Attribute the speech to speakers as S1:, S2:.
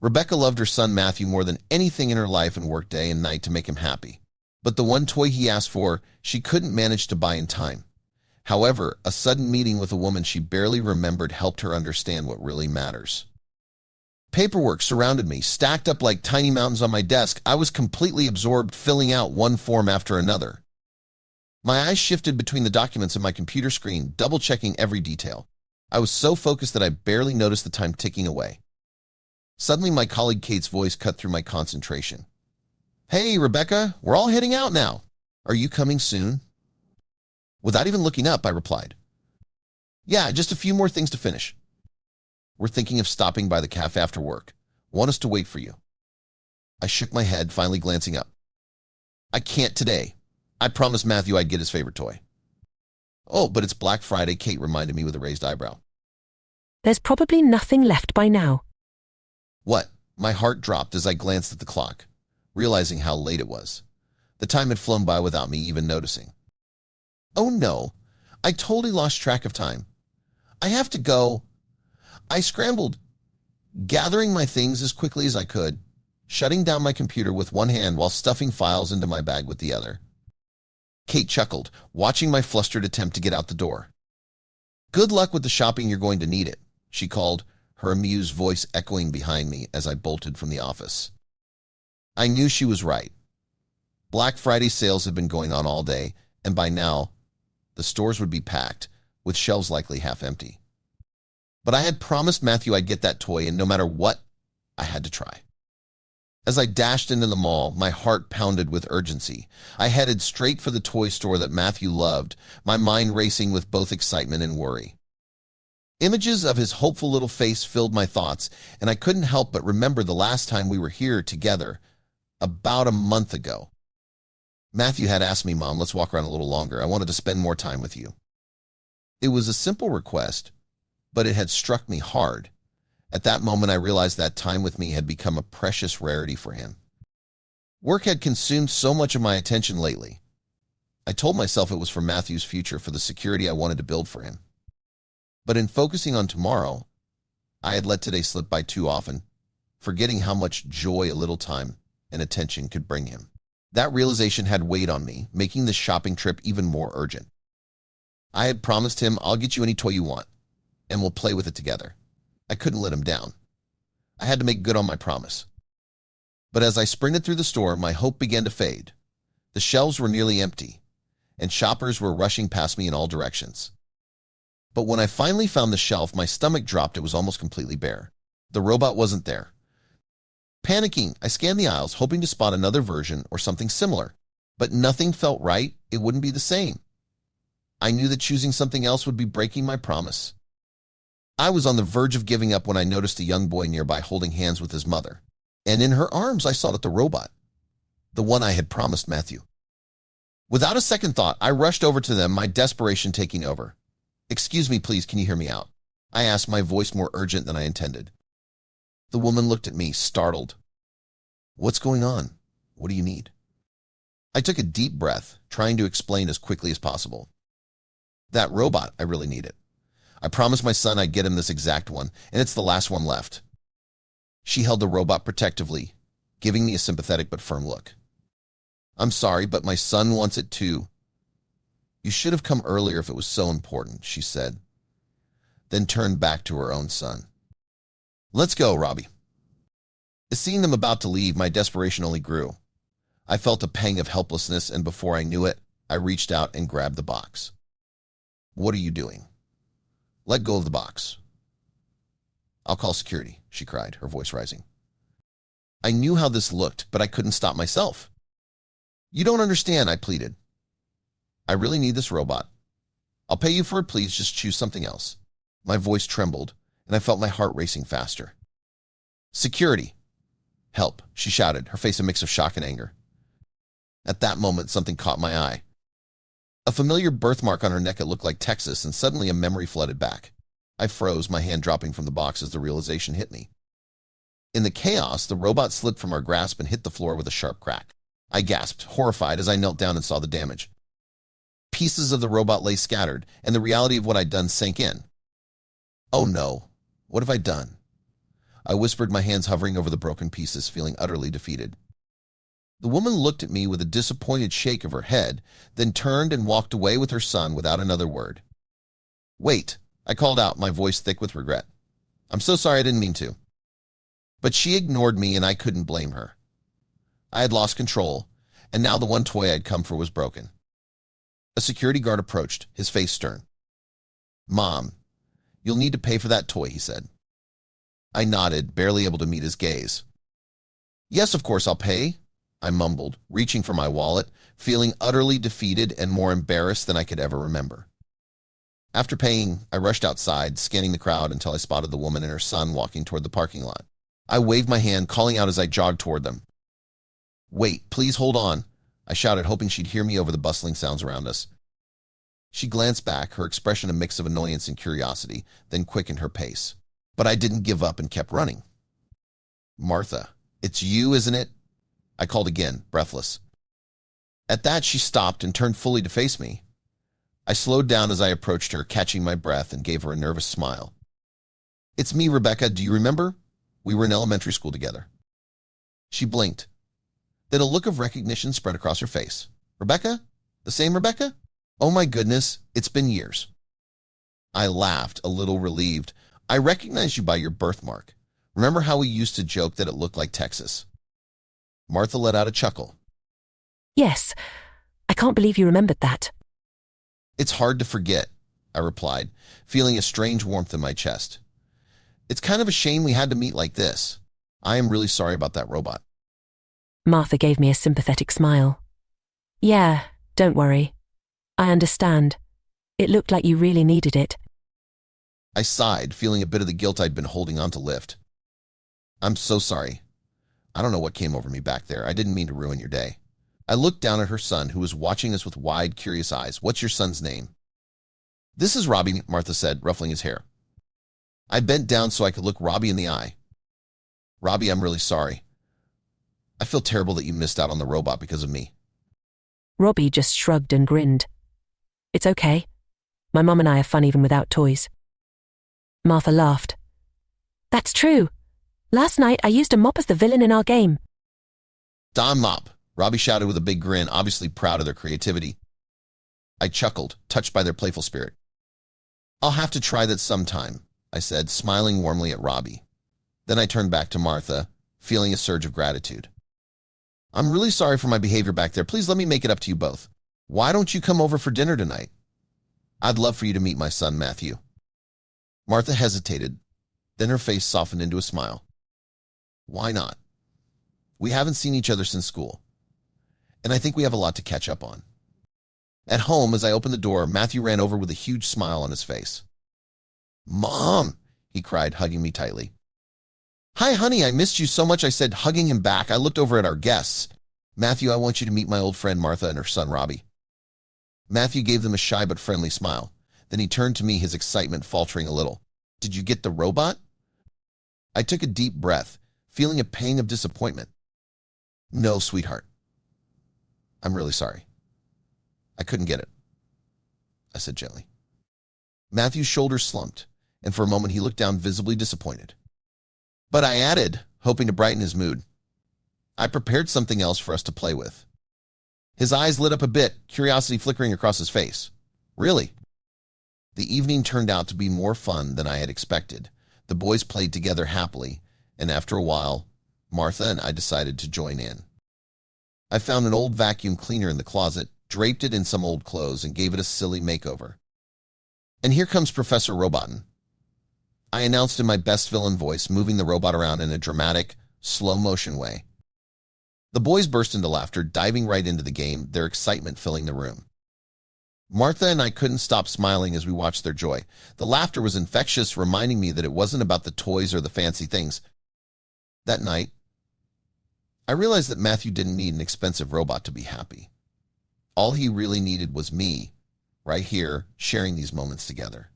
S1: Rebecca loved her son Matthew more than anything in her life and worked day and night to make him happy. But the one toy he asked for, she couldn't manage to buy in time. However, a sudden meeting with a woman she barely remembered helped her understand what really matters. Paperwork surrounded me, stacked up like tiny mountains on my desk. I was completely absorbed, filling out one form after another. My eyes shifted between the documents on my computer screen, double-checking every detail. I was so focused that I barely noticed the time ticking away. Suddenly, my colleague Kate's voice cut through my concentration. "Hey, Rebecca, we're all heading out now. Are you coming soon?" Without even looking up, I replied, "Yeah, just a few more things to finish. We're thinking of stopping by the cafe after work. Want us to wait for you?" I shook my head, finally glancing up. "I can't today. I promised Matthew I'd get his favorite toy." "Oh, but it's Black Friday," Kate reminded me with a raised eyebrow.
S2: "There's probably nothing left by now."
S1: "What?" My heart dropped as I glanced at the clock, realizing how late it was. The time had flown by without me even noticing. "Oh no, I totally lost track of time. I have to go." I scrambled, gathering my things as quickly as I could, shutting down my computer with one hand while stuffing files into my bag with the other. Kate chuckled, watching my flustered attempt to get out the door. "Good luck with the shopping, you're going to need it," she called, her amused voice echoing behind me as I bolted from the office. I knew she was right. Black Friday sales had been going on all day, and by now, the stores would be packed, with shelves likely half empty. But I had promised Matthew I'd get that toy, and no matter what, I had to try. As I dashed into the mall, my heart pounded with urgency. I headed straight for the toy store that Matthew loved, my mind racing with both excitement and worry. Images of his hopeful little face filled my thoughts, and I couldn't help but remember the last time we were here together, about a month ago. Matthew had asked me, "Mom, let's walk around a little longer. I wanted to spend more time with you." It was a simple request, but it had struck me hard. At that moment, I realized that time with me had become a precious rarity for him. Work had consumed so much of my attention lately. I told myself it was for Matthew's future, for the security I wanted to build for him. But in focusing on tomorrow, I had let today slip by too often, forgetting how much joy a little time and attention could bring him. That realization had weighed on me, making this shopping trip even more urgent. I had promised him, "I'll get you any toy you want, and we'll play with it together." I couldn't let him down. I had to make good on my promise. But as I sprinted through the store, my hope began to fade. The shelves were nearly empty, and shoppers were rushing past me in all directions. But when I finally found the shelf, my stomach dropped. It was almost completely bare. The robot wasn't there. Panicking, I scanned the aisles, hoping to spot another version or something similar. But nothing felt right. It wouldn't be the same. I knew that choosing something else would be breaking my promise. I was on the verge of giving up when I noticed a young boy nearby holding hands with his mother. And in her arms, I saw the robot, the one I had promised Matthew. Without a second thought, I rushed over to them, my desperation taking over. "Excuse me, please, can you hear me out?" I asked, my voice more urgent than I intended. The woman looked at me, startled. "What's going on? What do you need?" I took a deep breath, trying to explain as quickly as possible. "That robot, I really need it. I promised my son I'd get him this exact one, and it's the last one left." She held the robot protectively, giving me a sympathetic but firm look. "I'm sorry, but my son wants it too." "You should have come earlier if it was so important," she said, then turned back to her own son. "Let's go, Robbie." Seeing them about to leave, my desperation only grew. I felt a pang of helplessness, and before I knew it, I reached out and grabbed the box. "What are you doing?" "Let go of the box." "I'll call security," she cried, her voice rising. I knew how this looked, but I couldn't stop myself. "You don't understand," I pleaded. "I really need this robot. I'll pay you for it, please just choose something else." My voice trembled, and I felt my heart racing faster. "Security! Help!" she shouted, her face a mix of shock and anger. At that moment, something caught my eye. A familiar birthmark on her neck. It looked like Texas, and suddenly a memory flooded back. I froze, my hand dropping from the box as the realization hit me. In the chaos, the robot slipped from our grasp and hit the floor with a sharp crack. I gasped, horrified, as I knelt down and saw the damage. Pieces of the robot lay scattered, and the reality of what I'd done sank in. Oh no, what have I done? I whispered, my hands hovering over the broken pieces, feeling utterly defeated. The woman looked at me with a disappointed shake of her head, then turned and walked away with her son without another word. "Wait," I called out, my voice thick with regret. "I'm so sorry, I didn't mean to." But she ignored me, and I couldn't blame her. I had lost control, and now the one toy I'd come for was broken. A security guard approached, his face stern. "Mom, you'll need to pay for that toy," he said. I nodded, barely able to meet his gaze. "Yes, of course I'll pay," I mumbled, reaching for my wallet, feeling utterly defeated and more embarrassed than I could ever remember. After paying, I rushed outside, scanning the crowd until I spotted the woman and her son walking toward the parking lot. I waved my hand, calling out as I jogged toward them. "Wait, please hold on," I shouted, hoping she'd hear me over the bustling sounds around us. She glanced back, her expression a mix of annoyance and curiosity, then quickened her pace. But I didn't give up and kept running. "Martha, it's you, isn't it?" I called again, breathless. At that, she stopped and turned fully to face me. I slowed down as I approached her, catching my breath, and gave her a nervous smile. "It's me, Rebecca. Do you remember? We were in elementary school together." She blinked. Then a look of recognition spread across her face. "Rebecca? The same Rebecca? Oh my goodness, it's been years." I laughed, a little relieved. "I recognize you by your birthmark. Remember how we used to joke that it looked like Texas?" Martha let out a chuckle.
S2: Yes, I can't believe you remembered that.
S1: "It's hard to forget," I replied, feeling a strange warmth in my chest. "It's kind of a shame we had to meet like this. I am really sorry about that robot."
S2: Martha gave me a sympathetic smile. "Yeah, don't worry. I understand. It looked like you really needed it."
S1: I sighed, feeling a bit of the guilt I'd been holding on to lift. "I'm so sorry. I don't know what came over me back there. I didn't mean to ruin your day." I looked down at her son, who was watching us with wide, curious eyes. "What's your son's name?" "This is Robbie," Martha said, ruffling his hair. I bent down so I could look Robbie in the eye. "Robbie, I'm really sorry. I feel terrible that you missed out on the robot because of me."
S2: Robbie just shrugged and grinned. "It's okay. My mom and I are fun even without toys." Martha laughed. "That's true. Last night I used a mop as the villain in our game."
S1: "Don Mop," Robbie shouted with a big grin, obviously proud of their creativity. I chuckled, touched by their playful spirit. "I'll have to try that sometime," I said, smiling warmly at Robbie. Then I turned back to Martha, feeling a surge of gratitude. "I'm really sorry for my behavior back there. Please let me make it up to you both. Why don't you come over for dinner tonight? I'd love for you to meet my son, Matthew." Martha hesitated, then her face softened into a smile. "Why not? We haven't seen each other since school, and I think we have a lot to catch up on." At home, as I opened the door, Matthew ran over with a huge smile on his face. "Mom," he cried, hugging me tightly. "Hi, honey, I missed you so much," I said, hugging him back. I looked over at our guests. "Matthew, I want you to meet my old friend Martha and her son Robbie." Matthew gave them a shy but friendly smile. Then he turned to me, his excitement faltering a little. "Did you get the robot?" I took a deep breath, feeling a pang of disappointment. "No, sweetheart. I'm really sorry. I couldn't get it," I said gently. Matthew's shoulders slumped, and for a moment he looked down, visibly disappointed. But I added, hoping to brighten his mood, "I prepared something else for us to play with." His eyes lit up a bit, curiosity flickering across his face. "Really?" The evening turned out to be more fun than I had expected. The boys played together happily, and after a while, Martha and I decided to join in. I found an old vacuum cleaner in the closet, draped it in some old clothes, and gave it a silly makeover. "And here comes Professor Robotin," I announced in my best villain voice, moving the robot around in a dramatic, slow-motion way. The boys burst into laughter, diving right into the game, their excitement filling the room. Martha and I couldn't stop smiling as we watched their joy. The laughter was infectious, reminding me that it wasn't about the toys or the fancy things. That night, I realized that Matthew didn't need an expensive robot to be happy. All he really needed was me, right here, sharing these moments together.